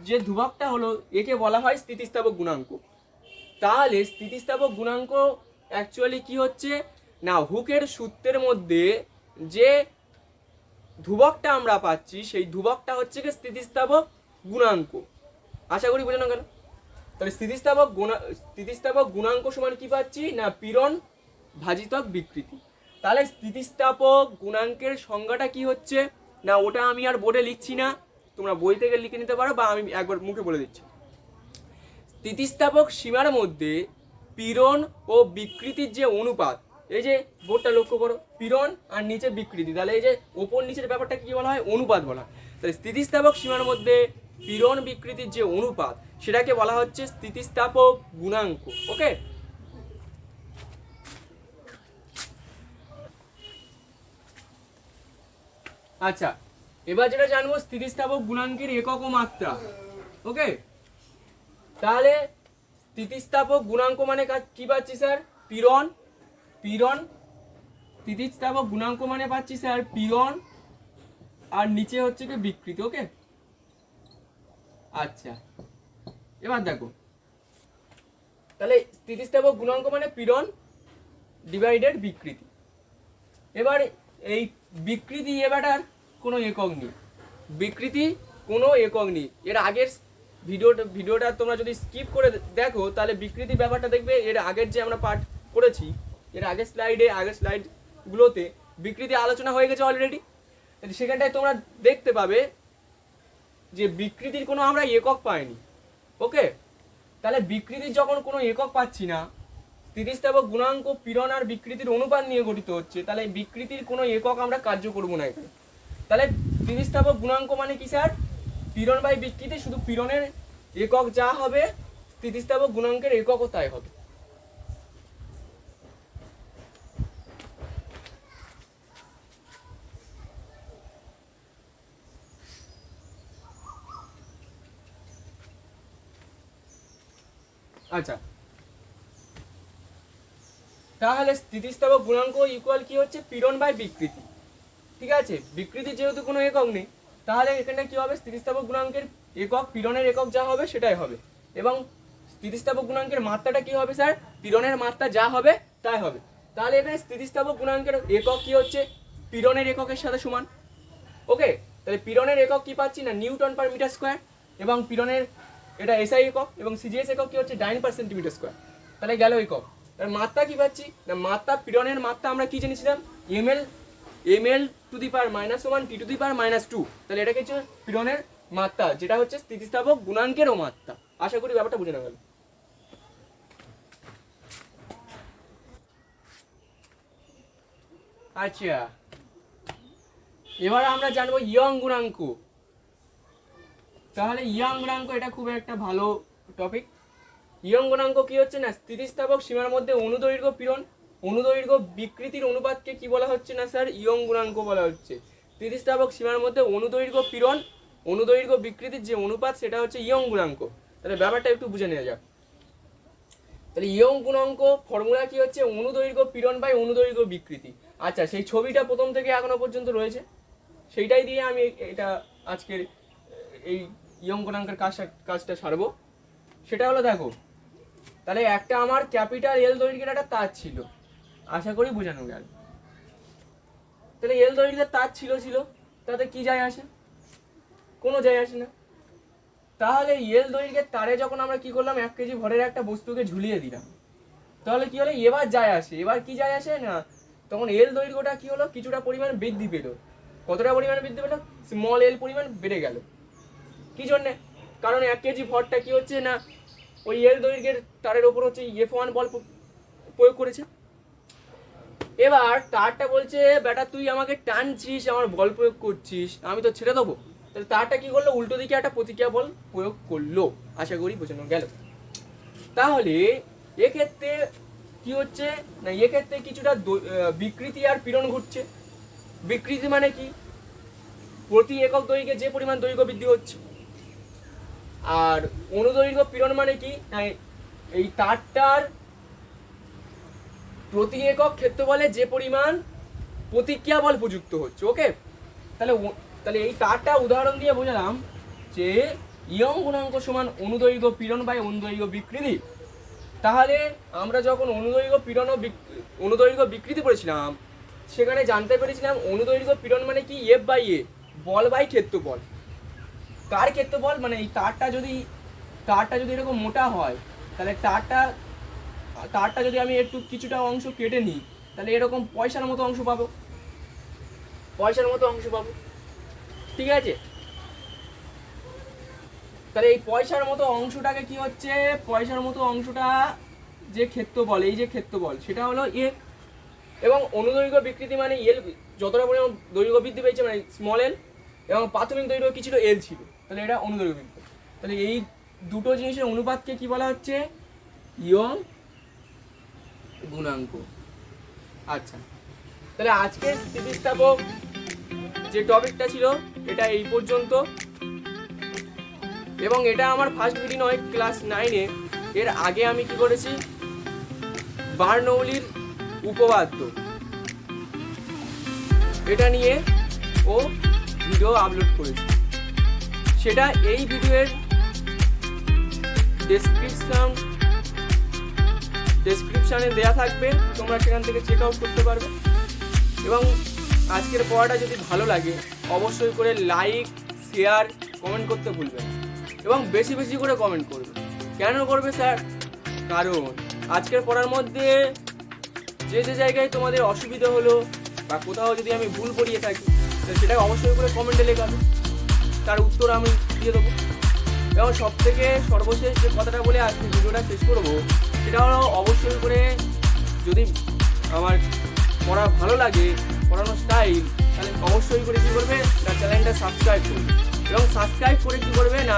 যে ধ্রুবকটা হলো, একে বলা হয় স্থিতিস্থাপক গুণাঙ্ক। তাহলে স্থিতিস্থাপক গুণাঙ্ক অ্যাকচুয়ালি কি হচ্ছে না, হুকের সূত্রের মধ্যে যে ধ্রুবকটা আমরা পাচ্ছি, সেই ধ্রুবকটা হচ্ছে কি স্থিতিস্থাপক গুণাঙ্ক। আশা করি বোঝানো গেল। তাহলে স্থিতিস্থাপক গুণাঙ্ক সমান কি পাচ্ছি না, পীড়ন ভাজিতক বিকৃতি। তাহলে স্থিতিস্থাপক গুণাঙ্কের সংজ্ঞাটা কি হচ্ছে না, ওটা আমি আর বোর্ডে লিখছি না, তোমরা বই থেকে লিখে নিতে পারো, বা আমি একবার মুখে বলে দিচ্ছি। স্থিতিস্থাপক সীমার মধ্যে পীড়ন ও বিকৃতির যে অনুপাত, এই যে বোর্ডটা লক্ষ্য করো, পীড়ন আর নিচে বিকৃতি, তাহলে এই যে ওপর নিচের ব্যাপারটা কি বলা হয়, অনুপাত বলা হয়। তাহলে স্থিতিস্থাপক সীমার মধ্যে পীড়ন বিকৃতির যে অনুপাত, সেটাকে বলা হচ্ছে স্থিতিস্থাপক গুণাঙ্ক। ওকে, আচ্ছা, এবার যেটা জানবো স্থিতিস্থাপক গুণাঙ্কের একক ও মাত্রা। ওকে, তাহলে স্থিতিস্থাপক গুণাঙ্ক মানে কি পাচ্ছি স্যার, পীড়ন। পীড়ন স্থিতিস্থাপক গুণাঙ্ক মানে পাচ্ছি স্যার পীড়ন, আর নিচে হচ্ছে কি বিকৃতি। ওকে, আচ্ছা, এবার দেখো, তাহলে স্থিতিস্থাপক গুণাঙ্ক মানে পীড়ন ডিভাইডেড বিকৃতি। এবার এই বিকৃতি এবারটার কোনো একক নেই, বিকৃতি কোনো একক নেই। এর আগের ভিডিওটা তোমরা যদি স্কিপ করে দেখো, তাহলে বিকৃতি ব্যাপারটা দেখবে, এর আগের যে আমরা পাঠ করেছি, এর আগের স্লাইডগুলোতে বিকৃতি আলোচনা হয়ে গেছে অলরেডি। সেখানটায় তোমরা দেখতে পাবে যে বিকৃতির কোনো আমরা একক পাইনি। ওকে, তাহলে বিকৃতির যখন কোনো একক পাচ্ছি না, স্থিতিস্থাপক গুণাঙ্ক পীড়ন আর বিকৃতির অনুপাত নিয়ে গঠিত হচ্ছে, তাহলে বিকৃতির কোনো একক আমরা কার্য করব না এখানে। তাহলে স্থিতিস্থাপক গুণাঙ্ক মানে কি স্যার? পীড়ন বাই বিকৃতি, শুধু পীড়নের একক যা হবে স্থিতিস্থাপক গুণাঙ্কের এককও তাই হবে। আচ্ছা, তাহলে স্থিতিস্থাপক গুণাঙ্ক ইকুয়াল কি হচ্ছে? পীড়ন বাই বিকৃতি। ঠিক আছে, বিকৃতি যেহেতু কোনো একক নেই, তাহলে এখানে কি হবে? স্থিতিস্থাপক গুণাঙ্কের একক, পীড়নের একক যা হবে সেটাই হবে। এবং স্থিতিস্থাপক গুণাঙ্কের মাত্রাটা কি হবে স্যার? পীড়নের মাত্রা যা হবে তাই হবে। তাহলে এখানে স্থিতিস্থাপক গুণাঙ্কের একক কি হচ্ছে? পীড়নের এককের সাথে সমান। ওকে, তাহলে পীড়নের একক কি পাচ্ছি না? Newton per metre square. এবং পীড়নের এটা এসআই একক, এবং সিজিএস একক কি হচ্ছে? ডাইন পার সেন্টিমিটার স্কোয়ার। তাহলে গেল একক। তার মাত্রা কি পাচ্ছি না? মাত্রা, পীড়নের মাত্রা আমরা কি জেনেছিলাম? ml to the power -1 t to the power -2। তাহলে এটাকে হচ্ছে পীড়নের মাত্রা, যেটা হচ্ছে স্থিতিস্থাপক গুণাঙ্কেরও মাত্রা। আশা করি ব্যাপারটা বুঝে নেওয়া গেল। আচ্ছা, এবার আমরা জানবো ইয়ং গুণাঙ্ক। তাহলে ইয়ং গুণাঙ্ক এটা খুব একটা ভালো টপিক। ইয়ং গুণাঙ্ক কি হচ্ছে না? স্থিতিস্থাপক সীমার মধ্যে অনুদৈর্ঘ্য পীড়ন, অনুদৈর্ঘ্য বিকৃতির অনুপাতকে কি বলা হচ্ছে না স্যার? ইয়ং গুণাঙ্ক বলা হচ্ছে। স্থিতিস্থাপক সীমার মধ্যে অনুদৈর্ঘ্য পীড়ন, অনুদৈর্ঘ্য বিকৃতির যে অনুপাত সেটা হচ্ছে ইয়ং গুণাঙ্ক। তাহলে ব্যাপারটা একটু বুঝে নেওয়া যাক। তাহলে ইয়ং গুণাঙ্ক ফর্মুলা কি হচ্ছে? অনুদৈর্ঘ্য পীড়ন বাই অনুদৈর্ঘ্য বিকৃতি। আচ্ছা, সেই ছবিটা প্রথম থেকে এখনো পর্যন্ত রয়েছে, সেইটাই দিয়ে আমি এটা আজকের এই ইয়ং গুণাঙ্কের কাজটা সারবো। সেটা হলো, দেখো, তাহলে একটা আমার ক্যাপিটাল এল দৈর্ঘ্যের একটা তার ছিল, আশা করি বোঝানো গেল। তাহলে এল দৈর্ঘ্যের তার ছিল, তাতে কি যায় আসে? কোনো যায় আসে না। তাহলে এল দৈর্ঘ্যের তারে যখন আমরা কি করলাম, 1 কেজি ভরের একটা বস্তুকে ঝুলিয়ে দিলাম, তাহলে কি হলো? এবার যায় আসে। এবার কি যায় আসে না, তখন এল দৈর্ঘ্যটা কি হলো? কিছুটা পরিমাণ বৃদ্ধি পেল। কতটা পরিমাণ বৃদ্ধি পেল? স্মল এল পরিমাণ বেড়ে গেল। কি জন্যে? কারণ 1 কেজি ভরটা কি হচ্ছে না, ওই এল দৈর্ঘ্যের তারের ওপর হচ্ছে F1 বল প্রয়োগ করেছে। এবার তারটা বলছে, বেটা তুই আমাকে টানছিস, আমার বল প্রয়োগ করছিস, আমি তো ছেড়ে দেবো। তাহলে তারটা কি করলো? উল্টো দিকে একটা প্রতিক্রিয়া বল প্রয়োগ করলো। আশা করি বোঝানো গেল। তাহলে এক্ষেত্রে কি হচ্ছে না, এক্ষেত্রে কিছুটা বিকৃতি আর পীড়ন ঘটছে। বিকৃতি মানে কি? প্রতি একক দৈর্ঘ্যে যে পরিমাণ দৈর্ঘ্য বৃদ্ধি হচ্ছে। আর অনুদৈর্ঘ্য পীড়ন মানে কি? এই তারটার প্রতি একক ক্ষেত্রফলে যে পরিমাণ প্রতিক্রিয়া বল প্রযুক্ত হচ্ছে। ওকে, তাহলে এই তারটা উদাহরণ দিয়ে বোঝালাম যে ইয়ং গুণাঙ্ক সমান অনুদৈর্ঘ্য পীড়ন বাই অনুদৈর্ঘ্য বিকৃতি। তাহলে আমরা যখন অনুদৈর্ঘ্য পীড়ন ও অনুদৈর্ঘ্য বিকৃতি পড়েছিলাম, সেখানে জানতে পেরেছিলাম অনুদৈর্ঘ্য পীড়ন মানে কি? এফ বাই এ, বল বাই ক্ষেত্রফল। কার ক্ষেত্রফল? মানে এই তারটা যদি এরকম মোটা হয়, তাহলে তারটা যদি আমি একটু কিছুটা অংশ কেটে নিই, তাহলে এরকম পয়সার মতো অংশ পাবো। ঠিক আছে, তাহলে এই পয়সার মতো অংশটাকে কি হচ্ছে? পয়সার মতো অংশটা যে ক্ষেত্রফল, এই যে ক্ষেত্রফল, সেটা হলো এ। এবং অনুদৈর্ঘ্য বিকৃতি মানে এল যতটা পরিমাণ দৈর্ঘ্য বৃদ্ধি পেয়েছে, মানে স্মল এল, এবং প্রাথমিক দৈর্ঘ্য কি ছিল? এল ছিল। তাহলে এটা অনুদৈর্ঘ্য বৃদ্ধি। তাহলে এই দুটো জিনিসের অনুপাতকে কি বলা হচ্ছে? ইয়ং গুণাঙ্ক। আচ্ছা, তাহলে আজকের স্থিতিস্থাপক যে টপিকটা ছিল এটা এই পর্যন্ত। এবং এটা আমার ফার্স্ট ভিডিও নয়, ক্লাস 9-এ। এর আগে আমি কি করেছি? বার্নৌলির উপপাদ্য, এটা নিয়ে ও ভিডিও আপলোড করেছি। সেটা এই ভিডিওর ডেসক্রিপশানে দেয়া থাকবে, তোমরা সেখান থেকে চেক আউট করতে পারবে। এবং আজকের পড়াটা যদি ভালো লাগে, অবশ্যই করে লাইক, শেয়ার, কমেন্ট করতে ভুলবেন। এবং বেশি বেশি করে কমেন্ট করবে। কেন করবে স্যার? কারণ আজকের পড়ার মধ্যে যে জায়গায় তোমাদের অসুবিধা হলো বা কোথাও যদি আমি ভুল করিয়ে থাকি, সেটা অবশ্যই করে কমেন্টে লেখাবে, তার উত্তর আমি দিয়ে দেবো। এবং সবথেকে সর্বশেষ যে কথাটা বলে আজকে ভিডিওটা শেষ করবো, সেটা হলো অবশ্যই করে যদি আমার পড়া ভালো লাগে, পড়ানোর স্টাইল, তাহলে অবশ্যই করে কী করবে না, চ্যানেলটা সাবস্ক্রাইব করবে এবং সাবস্ক্রাইব করে কী করবে না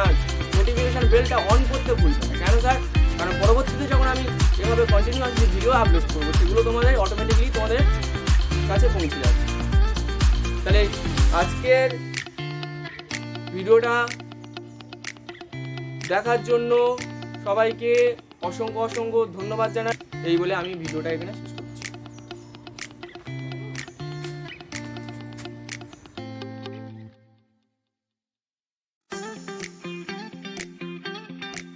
নোটিফিকেশান বেলটা অন করতে ভুলবে না। কেন স্যার? কারণ পরবর্তীতে যখন আমি এভাবে কন্টিনিউয়াসলি ভিডিও আপলোড করবো সেগুলো তোমাদের অটোমেটিকলি তোমাদের কাছে পৌঁছে যাবে। তাহলে আজকের ভিডিওটা দেখার জন্য সবাইকে অসংখ্য ধন্যবাদ জানাই। এই বলে আমি ভিডিওটা এখানে শেষ করছি।